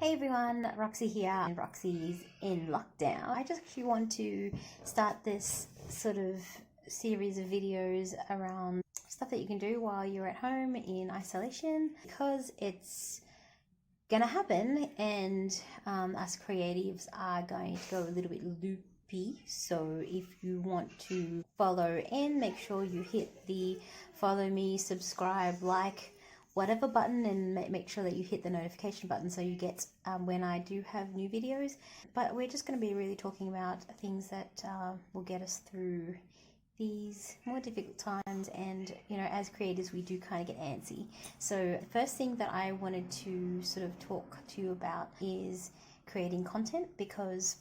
Hey everyone, Roxy here, and Roxy's in lockdown. I just actually want to start this sort of series of videos around stuff that you can do while you're at home in isolation, because it's gonna happen, and us creatives are going to go a little bit loopy. So if you want to follow in, make sure you hit the follow me, subscribe, like, whatever button, and make sure that you hit the notification button so you get when I do have new videos. But we're just going to be really talking about things that will get us through these more difficult times. And you know, as creators, we do kind of get antsy. So the first thing that I wanted to sort of talk to you about is creating content, because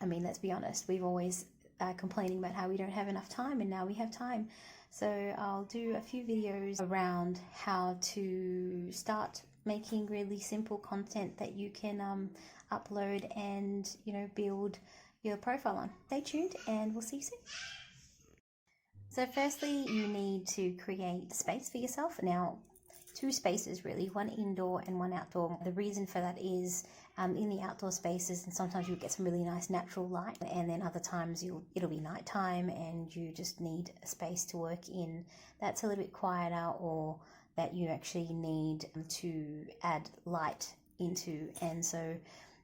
I mean, let's be honest, we've always complaining about how we don't have enough time, and now we have time. So I'll do a few videos around how to start making really simple content that you can upload and, you know, build your profile on. Stay tuned and we'll see you soon. So firstly, you need to create space for yourself. Now, two spaces really, one indoor and one outdoor. The reason for that is in the outdoor spaces, and sometimes you'll get some really nice natural light, and then other times it'll be nighttime and you just need a space to work in that's a little bit quieter, or that you actually need to add light into. And so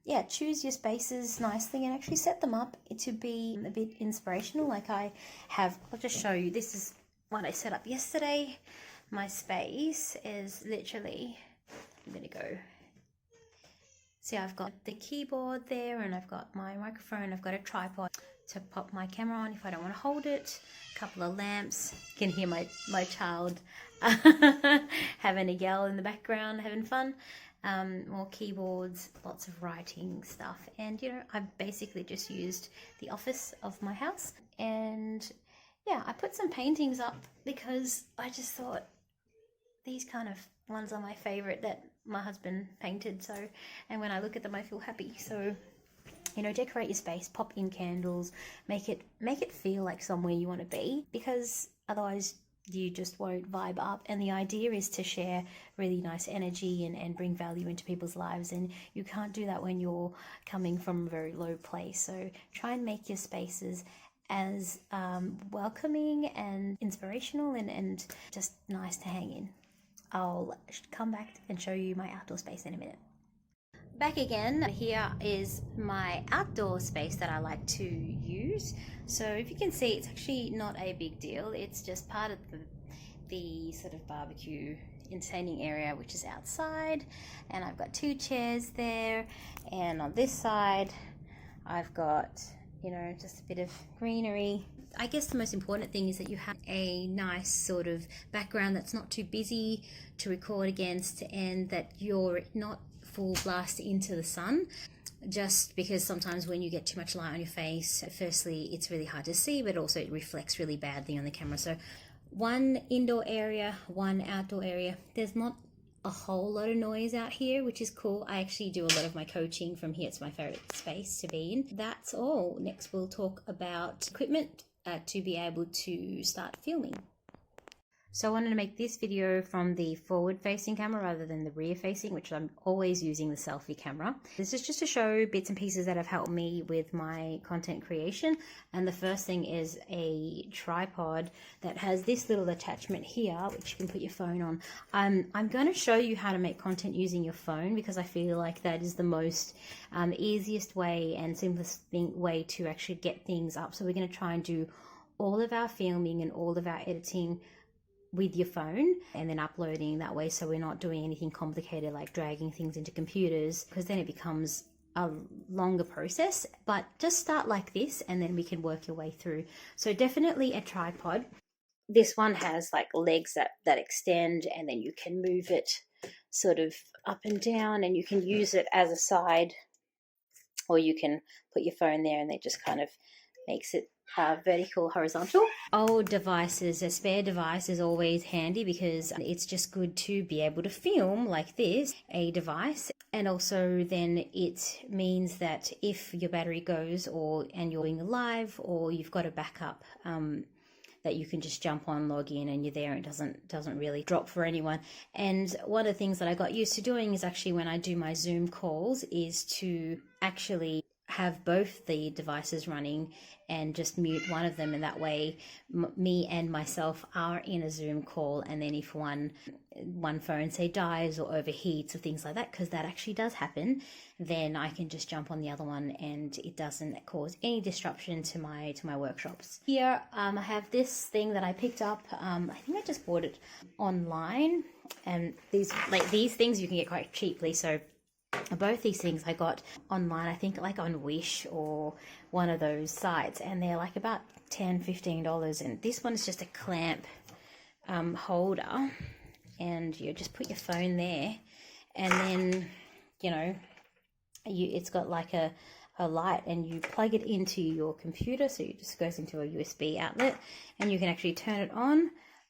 yeah, choose your spaces nicely and actually set them up to be a bit inspirational. Like I'll just show you, this is what I set up yesterday. My space is literally, I'm gonna go. See, I've got the keyboard there, and I've got my microphone, I've got a tripod to pop my camera on if I don't want to hold it, a couple of lamps. You can hear my child having a yell in the background, having fun. More keyboards, lots of writing stuff. And you know, I've basically just used the office of my house. And yeah, I put some paintings up because I just thought these kind of ones are my favorite that my husband painted. So, and when I look at them, I feel happy. So, you know, decorate your space, pop in candles, make it feel like somewhere you want to be, because otherwise you just won't vibe up. And the idea is to share really nice energy and bring value into people's lives, and you can't do that when you're coming from a very low place. So try and make your spaces as welcoming and inspirational and just nice to hang in. I'll come back and show you my outdoor space in a minute. Back again, here is my outdoor space that I like to use. So if you can see, it's actually not a big deal. It's just part of the sort of barbecue entertaining area, which is outside. And I've got two chairs there. And on this side, I've got, you know, just a bit of greenery. I guess the most important thing is that you have a nice sort of background that's not too busy to record against, and that you're not full blast into the sun, just because sometimes when you get too much light on your face, firstly it's really hard to see, but also it reflects really badly on the camera. So one indoor area, one outdoor area. There's not a whole lot of noise out here, which is cool. I actually do a lot of my coaching from here. It's my favorite space to be in. That's all. Next we'll talk about equipment to be able to start filming. So I wanted to make this video from the forward facing camera rather than the rear facing, which I'm always using the selfie camera. This is just to show bits and pieces that have helped me with my content creation. And the first thing is a tripod that has this little attachment here, which you can put your phone on. I'm going to show you how to make content using your phone, because I feel like that is the most easiest way and simplest way to actually get things up. So we're going to try and do all of our filming and all of our editing with your phone, and then uploading that way, so we're not doing anything complicated like dragging things into computers, because then it becomes a longer process. But just start like this and then we can work your way through. So definitely a tripod. This one has like legs that extend, and then you can move it sort of up and down, and you can use it as a side, or you can put your phone there and it just kind of makes it vertical, horizontal. Old devices, a spare device is always handy, because it's just good to be able to film like this, a device. And also then it means that if your battery goes and you're doing live, or you've got a backup that you can just jump on, log in, and you're there. It doesn't really drop for anyone. And one of the things that I got used to doing is actually when I do my Zoom calls is to actually have both the devices running and just mute one of them, and that way me and myself are in a Zoom call. And then if one phone say dies or overheats or things like that, because that actually does happen, then I can just jump on the other one and it doesn't cause any disruption to my workshops. Here I have this thing that I picked up. I think I just bought it online, and these things you can get quite cheaply. So both these things I got online, I think like on Wish or one of those sites, and they're like about $10-15. And this one is just a clamp holder, and you just put your phone there, and then it's got like a light, and you plug it into your computer, so it just goes into a USB outlet, and you can actually turn it on,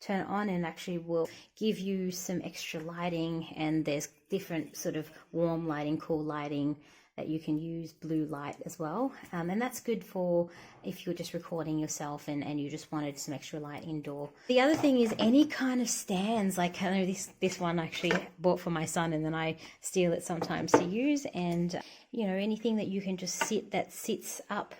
and actually will give you some extra lighting. And there's different sort of warm lighting, cool lighting that you can use, blue light as well, and that's good for if you're just recording yourself and you just wanted some extra light indoor. The other thing is any kind of stands, like I know this one I actually bought for my son, and then I steal it sometimes to use, and anything that you can just that sits up.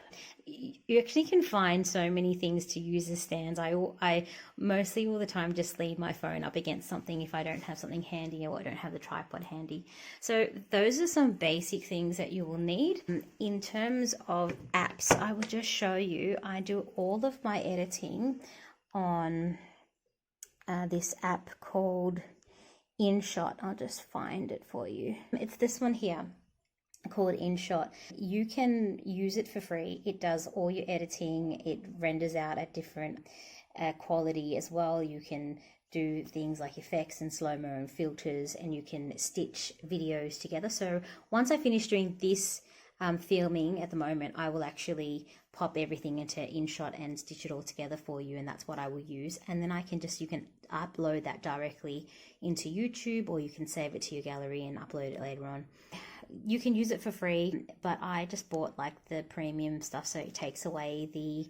You actually can find so many things to use as stands. I mostly all the time just leave my phone up against something if I don't have something handy or I don't have the tripod handy. So those are some basic things that you will need. In terms of apps, I will just show you. I do all of my editing on this app called InShot. I'll just find it for you. It's this one here, called InShot. You can use it for free. It does all your editing. It renders out at different quality as well. You can do things like effects and slow-mo and filters, and you can stitch videos together. So once I finish doing this filming at the moment, I will actually pop everything into InShot and stitch it all together for you, and that's what I will use. And then you can upload that directly into YouTube, or you can save it to your gallery and upload it later on. You can use it for free, but I just bought like the premium stuff, so it takes away the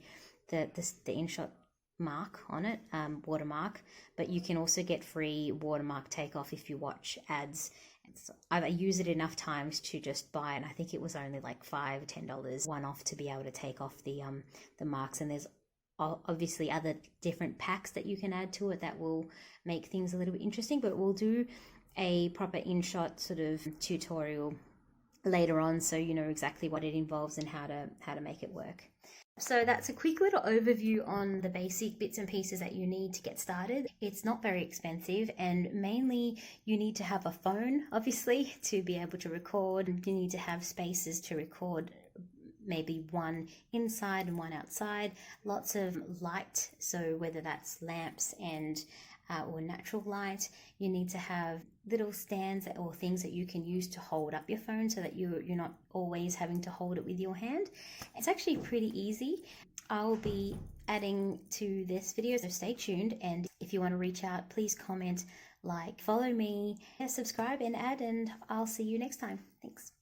InShot mark on it, watermark. But you can also get free watermark takeoff if you watch ads. I use it enough times to just buy it, and I think it was only like $5 or $10 one-off to be able to take off the marks. And there's obviously other different packs that you can add to it that will make things a little bit interesting, but we'll do a proper InShot sort of tutorial later on, so you know exactly what it involves and how to make it work. So that's a quick little overview on the basic bits and pieces that you need to get started. It's not very expensive, and mainly you need to have a phone, obviously, to be able to record. You need to have spaces to record, maybe one inside and one outside. Lots of light, so whether that's lamps and or natural light. You need to have little stands or things that you can use to hold up your phone, so that you're not always having to hold it with your hand. It's actually pretty easy. I'll be adding to this video, so stay tuned. And if you want to reach out, please comment, like, follow me, subscribe and add, and I'll see you next time. Thanks.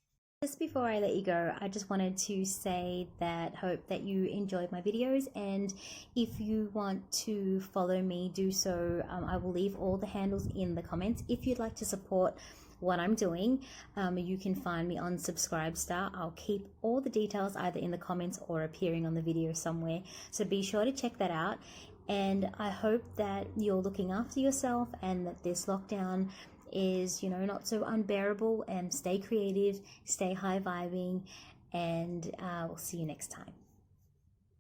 Just before I let you go, I just wanted to say that hope that you enjoyed my videos, and if you want to follow me, do so. I will leave all the handles in the comments. If you'd like to support what I'm doing, you can find me on Subscribestar. I'll keep all the details either in the comments or appearing on the video somewhere, so be sure to check that out. And I hope that you're looking after yourself, and that this lockdown is, not so unbearable. And stay creative, stay high vibing, and we'll see you next time.